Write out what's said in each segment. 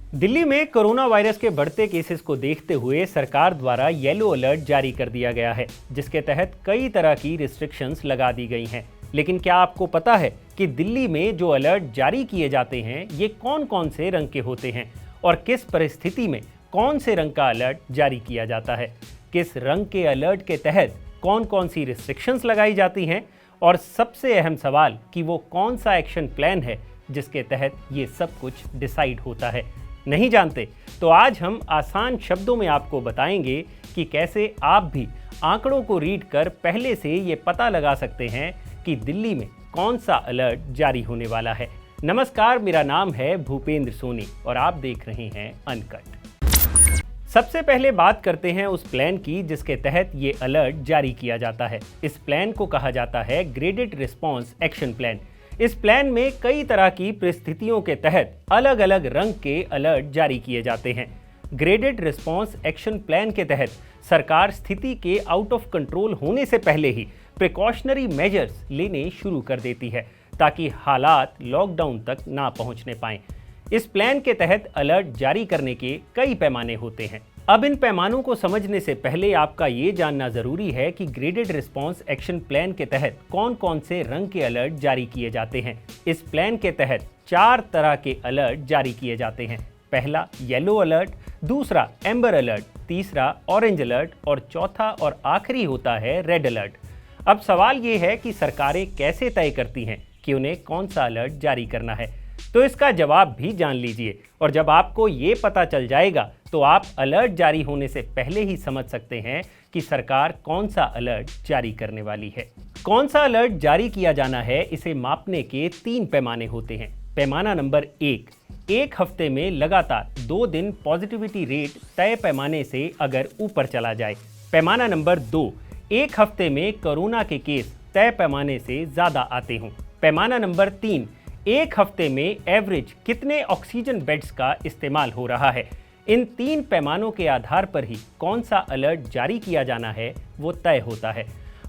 दिल्ली में corona virus के बढ़ते केसेस को देखते हुए सरकार द्वारा येलो अलर्ट जारी कर दिया गया है, जिसके तहत कई तरह की रिस्ट्रिक्शंस लगा दी गई हैं। लेकिन क्या आपको पता है कि दिल्ली में जो अलर्ट जारी किए जाते हैं ये कौन कौन से रंग के होते हैं और किस परिस्थिति में कौन से रंग का अलर्ट जारी किया जाता है, किस रंग के अलर्ट के तहत कौन कौन सी रिस्ट्रिक्शंस लगाई जाती हैं और सबसे अहम सवाल कि वो कौन सा एक्शन प्लान है जिसके तहत ये सब कुछ डिसाइड होता है। नहीं जानते तो आज हम आसान शब्दों में आपको बताएंगे कि कैसे आप भी आंकड़ों को रीड कर पहले से ये पता लगा सकते हैं कि दिल्ली में कौन सा अलर्ट जारी होने वाला है। नमस्कार, मेरा नाम है भूपेंद्र सोनी और आप देख रहे हैं अनकट। सबसे पहले बात करते हैं उस प्लान की जिसके तहत ये अलर्ट जारी किया जाता है। इस प्लान को कहा जाता है ग्रेडेड रिस्पॉन्स एक्शन प्लान। इस प्लान में कई तरह की परिस्थितियों के तहत अलग अलग रंग के अलर्ट जारी किए जाते हैं। ग्रेडेड रिस्पॉन्स एक्शन प्लान के तहत सरकार स्थिति के आउट ऑफ कंट्रोल होने से पहले ही प्रिकॉशनरी मेजर्स लेने शुरू कर देती है ताकि हालात लॉकडाउन तक ना पहुंचने पाएं। इस प्लान के तहत अलर्ट जारी करने के कई पैमाने होते हैं। अब इन पैमानों को समझने से पहले आपका ये जानना जरूरी है कि ग्रेडेड रिस्पॉन्स एक्शन प्लान के तहत कौन कौन से रंग के अलर्ट जारी किए जाते हैं। इस प्लान के तहत 4 तरह के अलर्ट जारी किए जाते हैं। पहला येलो अलर्ट, दूसरा एम्बर अलर्ट, तीसरा ऑरेंज अलर्ट और चौथा और आखिरी होता है रेड अलर्ट। अब सवाल ये है कि सरकारें कैसे तय करती हैं कि उन्हें कौन सा अलर्ट जारी करना है, तो इसका जवाब भी जान लीजिए। और जब आपको ये पता चल जाएगा तो आप अलर्ट जारी होने से पहले ही समझ सकते हैं कि सरकार कौन सा अलर्ट जारी करने वाली है। कौन सा अलर्ट जारी किया जाना है, इसे मापने के 3 पैमाने होते हैं। पैमाना नंबर 1, एक हफ्ते में लगातार 2 दिन पॉजिटिविटी रेट तय पैमाने से अगर ऊपर चला जाए। पैमाना नंबर 2, एक हफ्ते में कोरोना के केस तय पैमाने से ज्यादा आते हों। पैमाना नंबर 3, एक हफ्ते में एवरेज कितने ऑक्सीजन बेड्स का इस्तेमाल हो रहा है। इन 3 पैमानों के आधार पर ही कौन सा अलर्ट जारी किया जाना है वो तय होता है।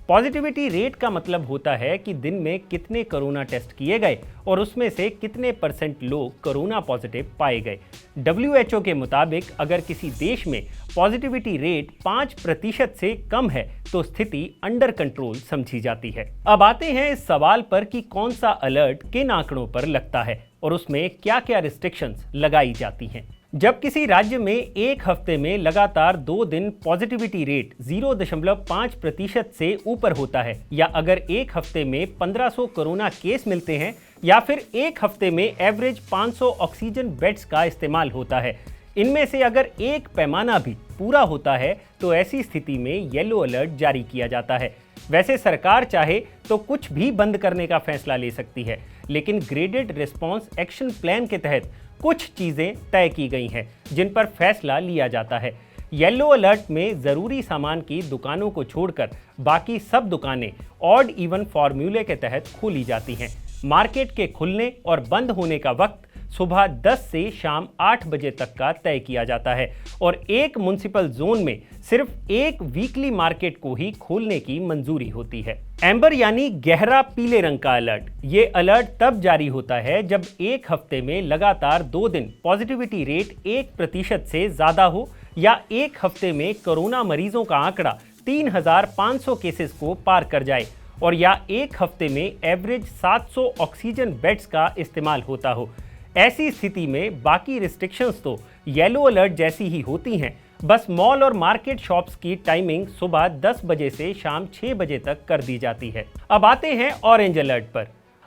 पॉजिटिविटी रेट का मतलब होता है कि दिन में कितने कोरोना टेस्ट किए गए और उसमें से कितने % लोग कोरोना पॉजिटिव पाए गए। WHO के मुताबिक अगर किसी देश में पॉजिटिविटी रेट 5% से कम है तो स्थिति अंडर कंट्रोल समझी जाती है। अब आते हैं इस सवाल पर कि कौन सा अलर्ट किन आंकड़ों पर लगता है और उसमें क्या क्या रिस्ट्रिक्शंस लगाई जाती हैं। जब किसी राज्य में एक हफ्ते में लगातार 2 दिन पॉजिटिविटी रेट 0.5% से ऊपर होता है, या अगर एक हफ्ते में 1500 कोरोना केस मिलते हैं, या फिर एक हफ्ते में एवरेज 500 ऑक्सीजन बेड्स का इस्तेमाल होता है, इनमें से अगर एक पैमाना भी पूरा होता है तो ऐसी स्थिति में येलो अलर्ट जारी किया जाता है। वैसे सरकार चाहे तो कुछ भी बंद करने का फैसला ले सकती है, लेकिन ग्रेडेड रिस्पॉन्स एक्शन प्लान के तहत कुछ चीजें तय की गई हैं जिन पर फैसला लिया जाता है। येलो अलर्ट में जरूरी सामान की दुकानों को छोड़कर बाकी सब दुकानें ऑड इवन फॉर्मूले के तहत खोली जाती हैं। मार्केट के खुलने और बंद होने का वक्त सुबह 10 से शाम 8 बजे तक का तय किया जाता है और एक म्युनिसिपल जोन में सिर्फ एक वीकली मार्केट को ही खोलने की मंजूरी होती है। एम्बर यानी गहरा पीले रंग का अलर्ट, ये अलर्ट तब जारी होता है जब एक हफ्ते में लगातार 2 दिन पॉजिटिविटी रेट 1% से ज्यादा हो, या एक हफ्ते में कोरोना मरीजों का आंकड़ा 3500 केसेस को पार कर जाए, और या एक हफ्ते में एवरेज 700 ऑक्सीजन बेड्स का इस्तेमाल होता हो। ऐसी स्थिति में बाकी रिस्ट्रिक्शंस तो येलो अलर्ट जैसी ही होती हैं, बस मॉल और मार्केट शॉप्स की टाइमिंग सुबह 10 बजे से शाम 6 बजे तक कर दी जाती है। अब आते हैं ऑरेंज अलर्ट पर।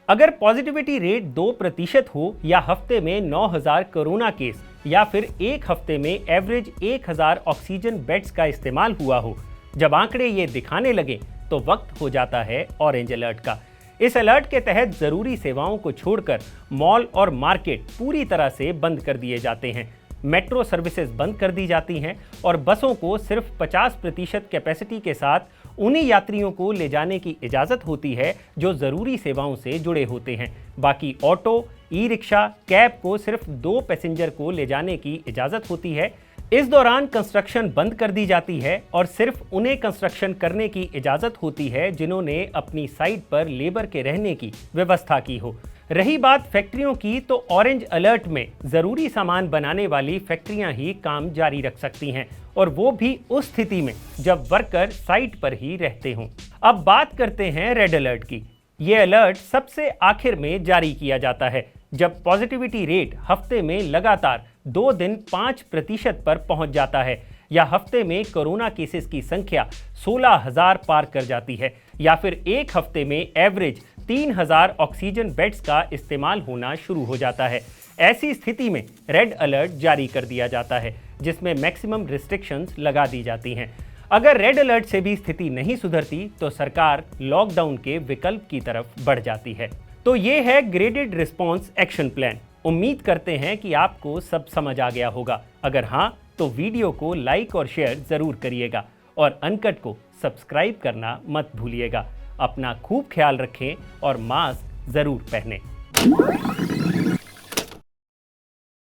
अगर पॉजिटिविटी रेट 2% हो, या हफ्ते में 9000 कोरोना केस, या फिर एक हफ्ते में एवरेज 1000 ऑक्सीजन बेड्स का इस्तेमाल हुआ हो, जब आंकड़े ये दिखाने लगे तो वक्त हो जाता है ऑरेंज अलर्ट का। इस अलर्ट के तहत जरूरी सेवाओं को छोड़कर मॉल और मार्केट पूरी तरह से बंद कर दिए जाते हैं। मेट्रो सर्विसेज बंद कर दी जाती हैं और बसों को सिर्फ 50% कैपेसिटी के साथ उन्हीं यात्रियों को ले जाने की इजाज़त होती है जो ज़रूरी सेवाओं से जुड़े होते हैं। बाकी ऑटो, ई रिक्शा, कैब को सिर्फ 2 पैसेंजर को ले जाने की इजाज़त होती है। इस दौरान कंस्ट्रक्शन बंद कर दी जाती है और सिर्फ उन्हें कंस्ट्रक्शन करने की इजाज़त होती है जिन्होंने अपनी साइट पर लेबर के रहने की व्यवस्था की हो। रही बात फैक्ट्रियों की, तो ऑरेंज अलर्ट में जरूरी सामान बनाने वाली फैक्ट्रियां ही काम जारी रख सकती हैं, और वो भी उस स्थिति में जब वर्कर साइट पर ही रहते हों। अब बात करते हैं रेड अलर्ट की। ये अलर्ट सबसे आखिर में जारी किया जाता है जब पॉजिटिविटी रेट हफ्ते में लगातार 2 दिन 5% पर पहुंच जाता है, या हफ्ते में कोरोना केसेस की संख्या 16,000 पार कर जाती है, या फिर एक हफ्ते में एवरेज 3,000 ऑक्सीजन बेड्स का इस्तेमाल होना शुरू हो जाता है। ऐसी स्थिति में रेड अलर्ट जारी कर दिया जाता है, जिसमें मैक्सिमम रिस्ट्रिक्शंस लगा दी जाती हैं। अगर रेड अलर्ट से भी स्थिति नहीं सुधरती तो सरकार लॉकडाउन के विकल्प की तरफ बढ़ जाती है। तो ये है ग्रेडेड रिस्पॉन्स एक्शन प्लान। उम्मीद करते हैं कि आपको सब समझ आ गया होगा। अगर हाँ, तो वीडियो को लाइक और शेयर जरूर करिएगा, और अनकट को सब्सक्राइब करना मत भूलिएगा। अपना खूब ख्याल रखें और मास्क जरूर पहनें।